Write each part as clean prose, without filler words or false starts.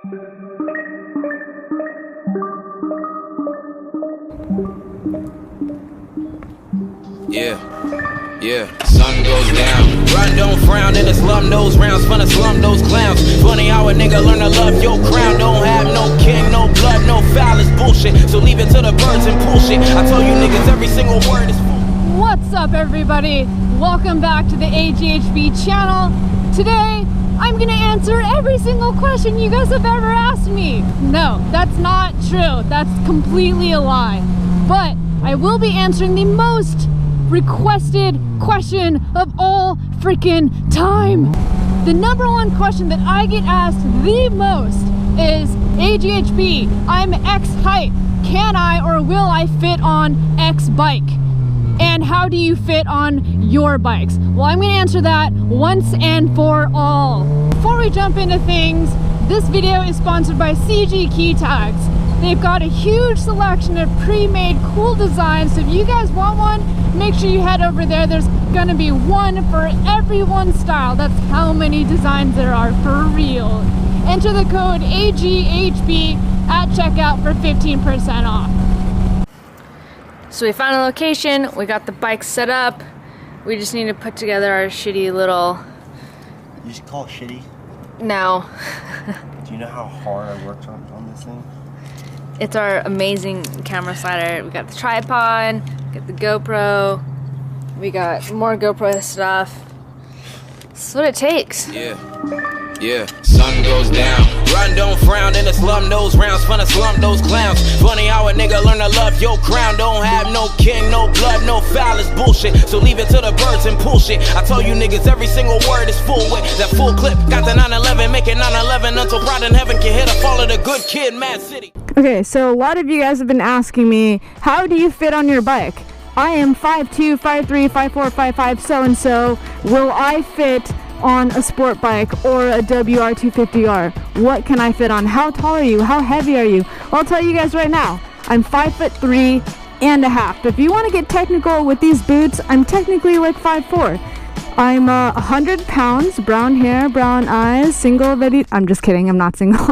Yeah, sun goes down. Run, don't frown, in the slum those rounds, fun to slum those clowns. Funny how a nigga learn to love your crown. Don't have no king, no blood, no foul, it's bullshit. So leave it to the birds and pull shit. I tell you niggas every single word is full. What's up, everybody? Welcome back to the AGHB channel. Today, I'm gonna answer every single question you guys have ever asked me. No, that's not true. That's completely a lie. But I will be answering the most requested question of all freaking time. The number one question that I get asked the most is, AGHB, I'm X height. Can I or will I fit on X bike? And how do you fit on your bikes? Well, I'm gonna answer that once and for all. Before we jump into things, this video is sponsored by CG Key Tags. They've got a huge selection of pre-made cool designs, so if you guys want one, make sure you head over there. There's gonna be one for every one style. That's how many designs there are for real. Enter the code AGHB at checkout for 15% off. So we found a location, we got the bike set up. We just need to put together our shitty little... You should call it shitty? No. Do you know how hard I worked on this thing? It's our amazing camera slider. We got the tripod, we got the GoPro, we got more GoPro stuff. That's what it takes. Yeah, sun goes down. Run, don't frown, in the slum those rounds, fun to slum those clowns. Funny how a nigga learn to love your crown. Don't have no king, no blood, no foul, it's bullshit. So leave it to the birds and pull shit. I tell you niggas every single word is full with that full clip. Got the 911, make it 911 until pride in heaven can hit a fall of the good kid, Mad City. Okay, so a lot of you guys have been asking me, how do you fit on your bike? I am 5'2", 5'3", 5'4", 5'5", so-and-so. Will I fit on a sport bike or a WR250R? What can I fit on? How tall are you? How heavy are you? Well, I'll tell you guys right now, I'm 5'3.5". If you want to get technical with these boots, I'm technically like 5'4". I'm 100 pounds, brown hair, brown eyes, single, ready. I'm just kidding, I'm not single.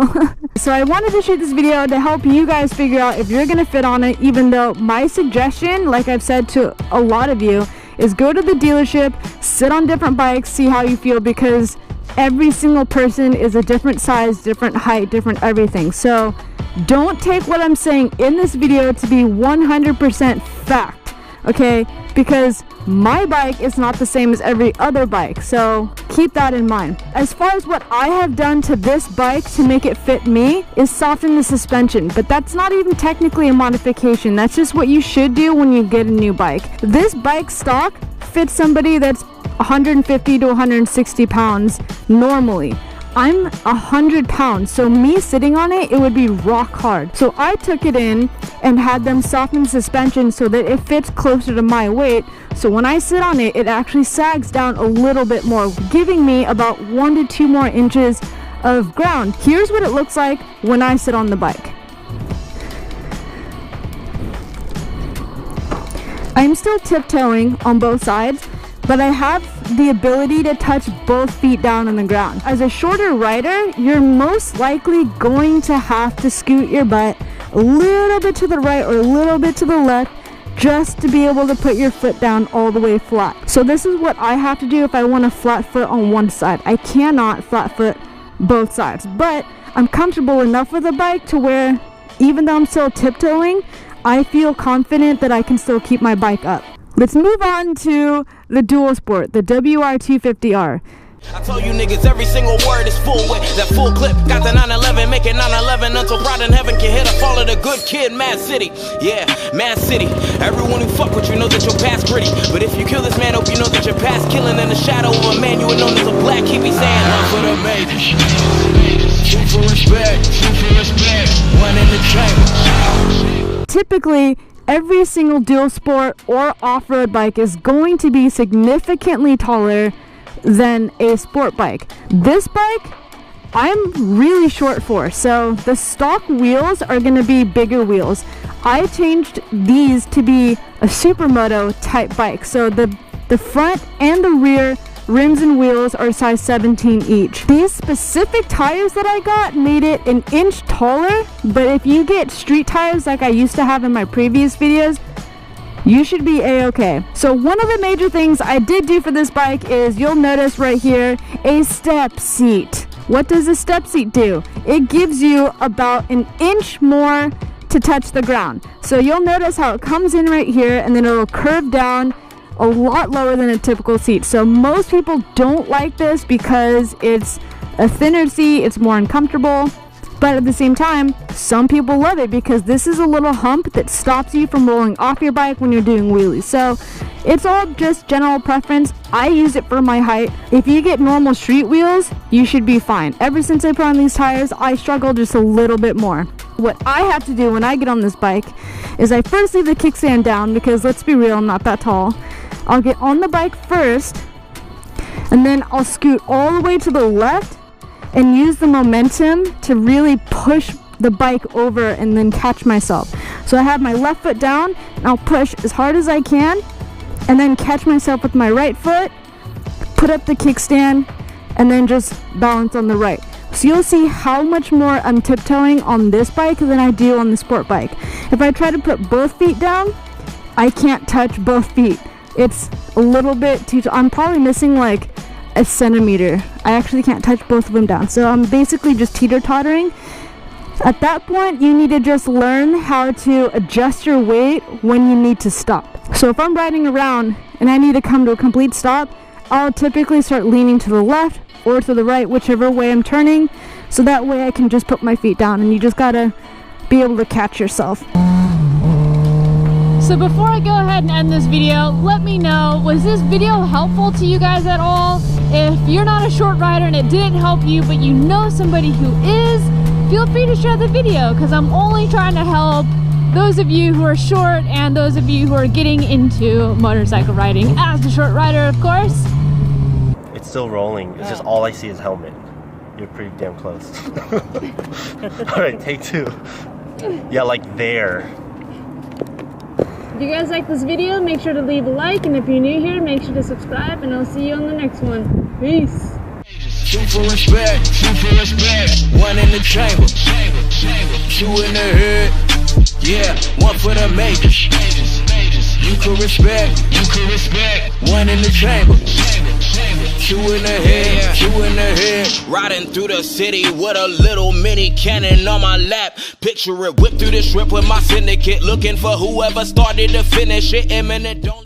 So I wanted to shoot this video to help you guys figure out if you're gonna fit on it, even though my suggestion, like I've said to a lot of you, is go to the dealership, sit on different bikes, see how you feel, because every single person is a different size, different height, different everything. So don't take what I'm saying in this video to be 100% fact, okay? Because my bike is not the same as every other bike, so keep that in mind. As far as what I have done to this bike to make it fit me is soften the suspension, but that's not even technically a modification. That's just what you should do when you get a new bike. This bike stock fits somebody that's 150 to 160 pounds normally. I'm 100 pounds, so me sitting on it, it would be rock hard. So I took it in and had them soften the suspension so that it fits closer to my weight. So when I sit on it, it actually sags down a little bit more, giving me about 1 to 2 more inches of ground. Here's what it looks like when I sit on the bike. I'm still tiptoeing on both sides, but I have the ability to touch both feet down on the ground. As a shorter rider, you're most likely going to have to scoot your butt a little bit to the right or a little bit to the left just to be able to put your foot down all the way flat. So this is what I have to do if I want a flat foot on one side. I cannot flat foot both sides, but I'm comfortable enough with the bike to where even though I'm still tiptoeing, I feel confident that I can still keep my bike up. Let's move on to the dual sport, the WR250R. I tell you niggas every single word is full with that full clip. Got the 911, make it 911 until pride in heaven can hit a fall of the good kid, Mad City. Yeah, Mad City. Everyone who fuck with you knows that your past gritty. But if you kill this man, hope you know that your past killing in the shadow of a man you were known as a black. He be saying, one for the majors, two for respect, one in the chamber. Typically, every single dual sport or off-road bike is going to be significantly taller than a sport bike. This bike, I'm really short for, so the stock wheels are going to be bigger wheels. I changed these to be a supermoto type bike, so the front and the rear rims and wheels are size 17 each. These specific tires that I got made it an inch taller, but if you get street tires like I used to have in my previous videos, you should be a-okay. So one of the major things I did do for this bike is, you'll notice right here, a step seat. What does a step seat do? It gives you about an inch more to touch the ground. So you'll notice how it comes in right here and then it'll curve down a lot lower than a typical seat. So most people don't like this because it's a thinner seat, it's more uncomfortable. But at the same time, some people love it because this is a little hump that stops you from rolling off your bike when you're doing wheelies. So it's all just general preference. I use it for my height. If you get normal street wheels, you should be fine. Ever since I put on these tires, I struggle just a little bit more. What I have to do when I get on this bike is I first leave the kickstand down because, let's be real, I'm not that tall. I'll get on the bike first and then I'll scoot all the way to the left and use the momentum to really push the bike over and then catch myself. So I have my left foot down and I'll push as hard as I can and then catch myself with my right foot, put up the kickstand, and then just balance on the right. So you'll see how much more I'm tiptoeing on this bike than I do on the sport bike. If I try to put both feet down, I can't touch both feet. It's a little bit too, I'm probably missing like a centimeter. I actually can't touch both of them down. So I'm basically just teeter-tottering. At that point, you need to just learn how to adjust your weight when you need to stop. So if I'm riding around and I need to come to a complete stop, I'll typically start leaning to the left or to the right, whichever way I'm turning. So that way I can just put my feet down, and you just gotta be able to catch yourself. So before I go ahead and end this video, let me know, was this video helpful to you guys at all? If you're not a short rider and it didn't help you, but you know somebody who is, feel free to share the video, because I'm only trying to help those of you who are short and those of you who are getting into motorcycle riding. As a short rider, of course. It's still rolling. It's just all I see is helmet. You're pretty damn close. Alright, take two. Yeah, like there. If you guys like this video, make sure to leave a like, and if you're new here, make sure to subscribe, and I'll see you on the next one. Peace. Two for respect, one in the chamber, two in the hood, yeah, one for the majors. You can respect, one in the chamber, two in the head, riding through the city with a little mini cannon on my lap. Picture it, whip through the strip with my syndicate, looking for whoever started to finish it. Imminent, don't